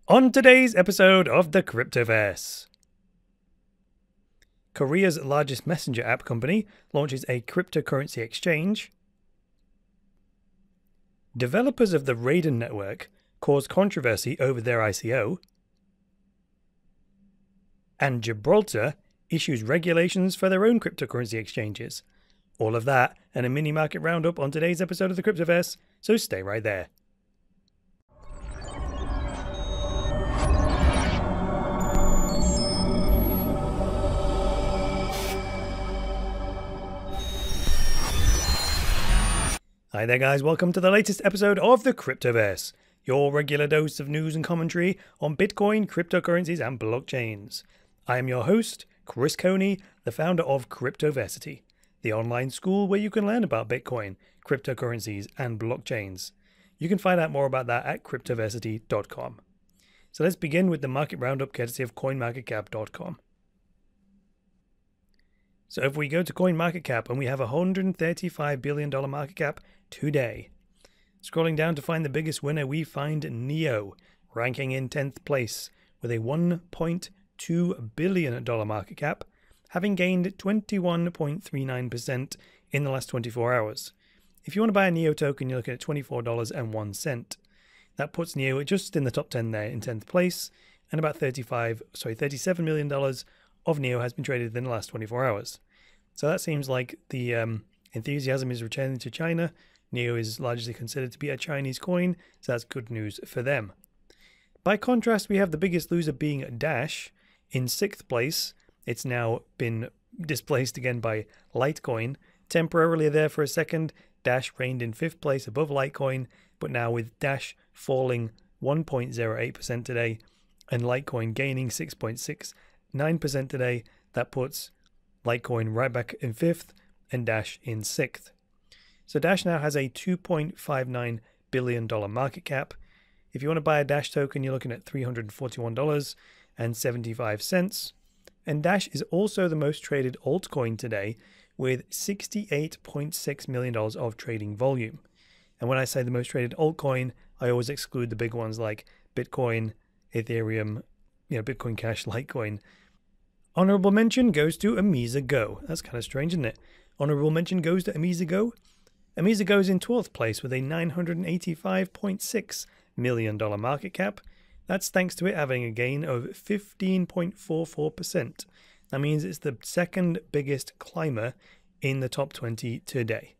On today's episode of the Cryptoverse, Korea's largest messenger app company launches a cryptocurrency exchange. Developers of the Raiden network cause controversy over their ICO. And Gibraltar issues regulations for their own cryptocurrency exchanges. All of that and a mini market roundup on today's episode of the Cryptoverse, so stay right there. Hi there guys, welcome to the latest episode of the Cryptoverse, your regular dose of news and commentary on Bitcoin, cryptocurrencies and blockchains. I am your host, Chris Coney, the founder of Cryptoversity, the online school where you can learn about Bitcoin, cryptocurrencies and blockchains. You can find out more about that at cryptoversity.com. So let's begin with the market roundup courtesy of coinmarketcap.com. So if we go to CoinMarketCap and we have a $135 billion market cap today. Scrolling down to find the biggest winner, we find NEO, ranking in 10th place with a $1.2 billion market cap, having gained 21.39% in the last 24 hours. If you want to buy a NEO token, you're looking at $24.01. That puts NEO just in the top 10 there in 10th place, and about $37 million of NEO has been traded in the last 24 hours. So that seems like the enthusiasm is returning to China. NEO is largely considered to be a Chinese coin, so that's good news for them. By contrast, we have the biggest loser being Dash in 6th place. It's now been displaced again by LiteCoin. Temporarily there for a second, Dash reigned in 5th place above LiteCoin, but now with Dash falling 1.08% today and LiteCoin gaining 6.69% today, that puts LiteCoin right back in 5th and Dash in 6th. So Dash now has a $2.59 billion market cap. If you want to buy a Dash token, you're looking at $341.75. And Dash is also the most traded altcoin today with $68.6 million of trading volume. And when I say the most traded altcoin, I always exclude the big ones like Bitcoin, Ethereum, Bitcoin Cash, Litecoin. Honorable mention goes to XoJrvgobQAtphXmcxStATPJQUgZYpWVMFu. That's kind of strange, isn't it? Honorable mention goes to XoJrvgobQAtphXmcxStATPJQUgZYpWVMFu. XoJrvgobQAtphXmcxStATPJQUgZYpWVMFu is in 12th place with a $985.6 million market cap. That's thanks to it having a gain of 15.44%. That means it's the second biggest climber in the top 20 today.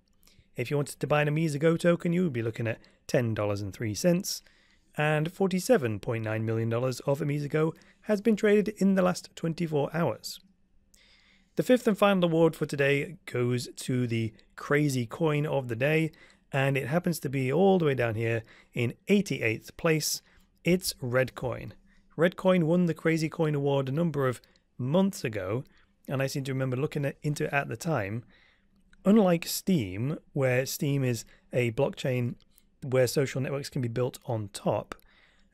If you wanted to buy an XoJrvgobQAtphXmcxStATPJQUgZYpWVMFu, you would be looking at $10.03. And $47.9 million of XoJrvgobQAtphXmcxStATPJQUgZYpWVMFu has been traded in the last 24 hours. The fifth and final award for today goes to the crazy coin of the day, and it happens to be all the way down here in 88th place. It's Redcoin. Redcoin won the Crazy Coin Award a number of months ago, and I seem to remember looking into it at the time. Unlike Steam, where Steam is a blockchain where social networks can be built on top,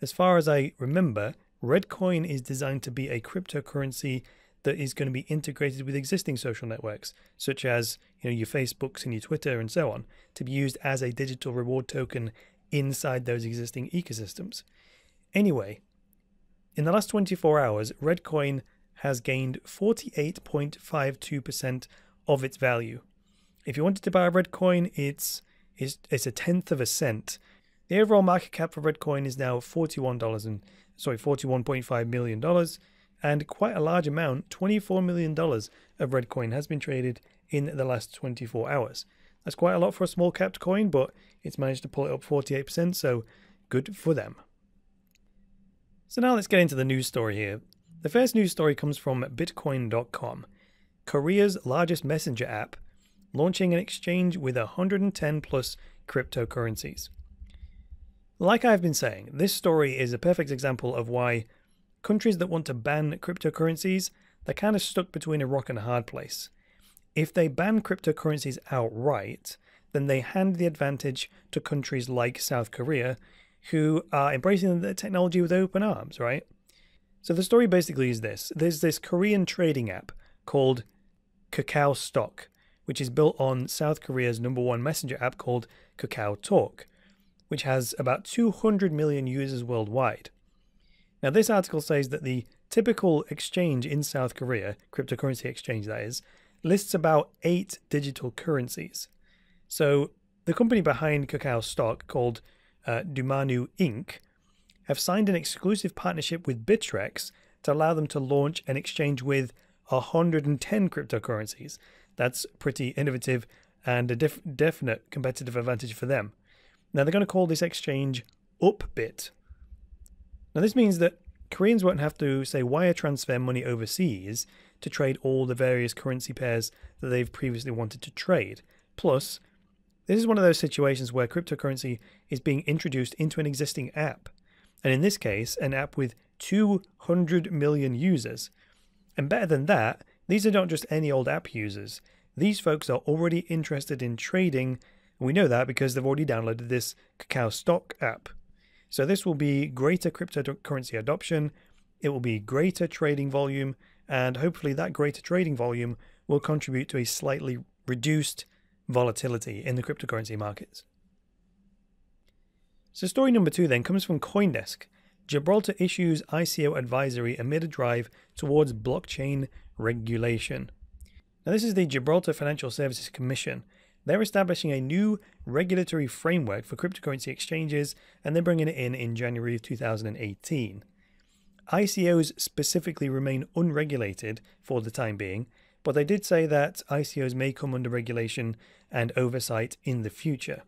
as far as I remember, Redcoin is designed to be a cryptocurrency that is going to be integrated with existing social networks, such as your Facebooks and your Twitter and so on, to be used as a digital reward token inside those existing ecosystems. Anyway, in the last 24 hours, Redcoin has gained 48.52% of its value. If you wanted to buy a Redcoin, it's a tenth of a cent. The overall market cap for Redcoin is now $41.5 million, and quite a large amount, $24 million of Redcoin has been traded in the last 24 hours. That's quite a lot for a small capped coin, but it's managed to pull it up 48%, so good for them. So now let's get into the news story here. The first news story comes from Bitcoin.com, Korea's largest messenger app, launching an exchange with 110 plus cryptocurrencies. Like I've been saying, this story is a perfect example of why countries that want to ban cryptocurrencies, they're kind of stuck between a rock and a hard place. If they ban cryptocurrencies outright, then they hand the advantage to countries like South Korea, who are embracing the technology with open arms, right? So the story basically is this. There's this Korean trading app called Kakao Stock, which is built on South Korea's #1 messenger app called Kakao Talk, which has about 200 million users worldwide. Now, this article says that the typical exchange in South Korea, cryptocurrency exchange that is, lists about 8 digital currencies. So the company behind Kakao stock, called Dumanu Inc., have signed an exclusive partnership with Bittrex to allow them to launch an exchange with 110 cryptocurrencies. That's pretty innovative and a definite competitive advantage for them. Now, they're going to call this exchange Upbit. Now, this means that Koreans won't have to, say, wire transfer money overseas to trade all the various currency pairs that they've previously wanted to trade. Plus, this is one of those situations where cryptocurrency is being introduced into an existing app. And in this case, an app with 200 million users. And better than that, these are not just any old app users. These folks are already interested in trading, and we know that because they've already downloaded this Kakao stock app. So this will be greater cryptocurrency adoption, it will be greater trading volume, and hopefully that greater trading volume will contribute to a slightly reduced volatility in the cryptocurrency markets. So story number 2 then comes from CoinDesk. Gibraltar issues ICO advisory amid a drive towards blockchain regulation. Now, this is the Gibraltar Financial Services Commission. They're establishing a new regulatory framework for cryptocurrency exchanges, and they're bringing it in January of 2018. ICOs specifically remain unregulated for the time being, but they did say that ICOs may come under regulation and oversight in the future.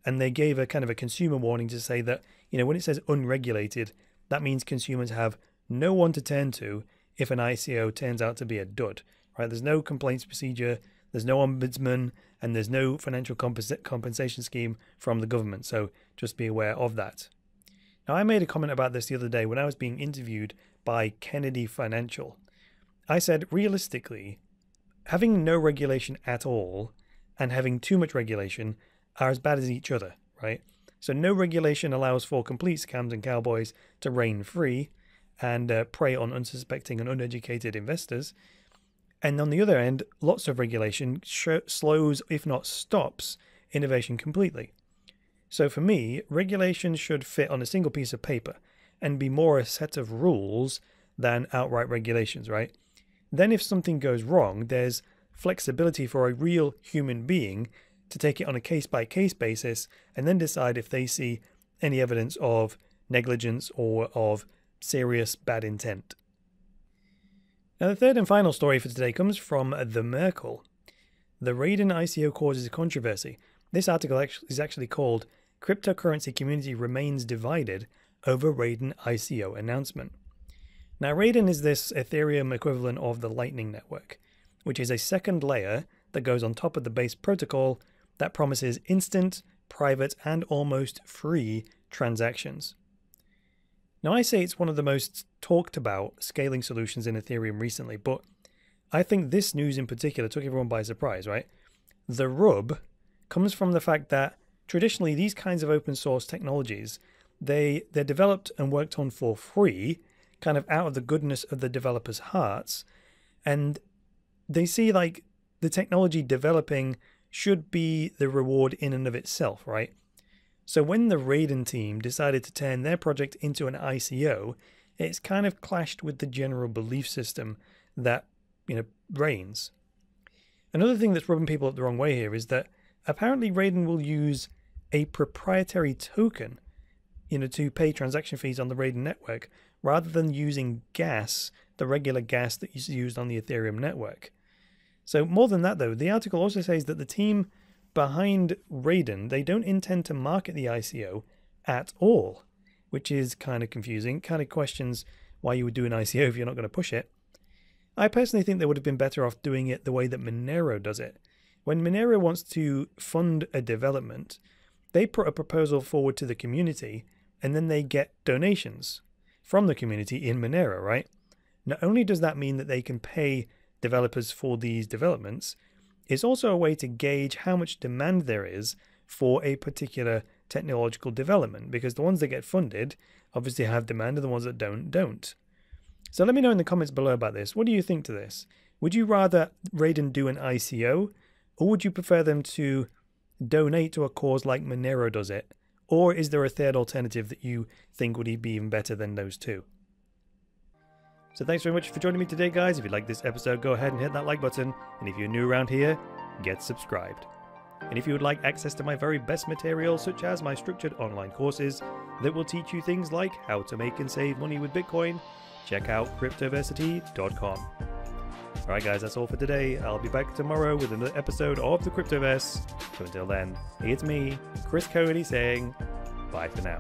And they gave a kind of a consumer warning to say that, when it says unregulated, that means consumers have no one to turn to if an ICO turns out to be a dud, right? There's no complaints procedure, there's no ombudsman, and there's no financial compensation scheme from the government. So just be aware of that. Now, I made a comment about this the other day when I was being interviewed by Kennedy Financial. I said, realistically, having no regulation at all and having too much regulation are as bad as each other, right? So no regulation allows for complete scams and cowboys to reign free and prey on unsuspecting and uneducated investors. And on the other end, lots of regulation slows, if not stops, innovation completely. So for me, regulation should fit on a single piece of paper and be more a set of rules than outright regulations, right? Then if something goes wrong, there's flexibility for a real human being to take it on a case-by-case basis and then decide if they see any evidence of negligence or of serious bad intent. Now, the third and final story for today comes from The Merkle. The Raiden ICO causes controversy. This article is actually called Cryptocurrency Community Remains Divided Over Raiden ICO Announcement. Now, Raiden is this Ethereum equivalent of the Lightning Network, which is a second layer that goes on top of the base protocol that promises instant, private, and almost free transactions. Now, I say it's one of the most talked about scaling solutions in Ethereum recently, but I think this news in particular took everyone by surprise, right? The rub comes from the fact that traditionally these kinds of open source technologies, they're developed and worked on for free, kind of out of the goodness of the developers' hearts, and they see like the technology developing should be the reward in and of itself, right? So when the Raiden team decided to turn their project into an ICO, it's kind of clashed with the general belief system that, reigns. Another thing that's rubbing people up the wrong way here is that apparently Raiden will use a proprietary token, to pay transaction fees on the Raiden network, rather than using gas, the regular gas that is used on the Ethereum network. So more than that, though, the article also says that the team behind Raiden, they don't intend to market the ICO at all, which is kind of confusing, kind of questions why you would do an ICO if you're not going to push it. I personally think they would have been better off doing it the way that Monero does it. When Monero wants to fund a development, they put a proposal forward to the community and then they get donations from the community in Monero, right? Not only does that mean that they can pay developers for these developments, it's also a way to gauge how much demand there is for a particular technological development, because the ones that get funded obviously have demand and the ones that don't. So let me know in the comments below about this. What do you think to this? Would you rather Raiden do an ICO, or would you prefer them to donate to a cause like Monero does it? Or is there a third alternative that you think would be even better than those two? So thanks very much for joining me today, guys. If you like this episode, go ahead and hit that like button. And if you're new around here, get subscribed. And if you would like access to my very best material, such as my structured online courses that will teach you things like how to make and save money with Bitcoin, check out cryptoversity.com. Alright guys, that's all for today. I'll be back tomorrow with another episode of the Cryptoverse. So until then, it's me, Chris Cody, saying bye for now.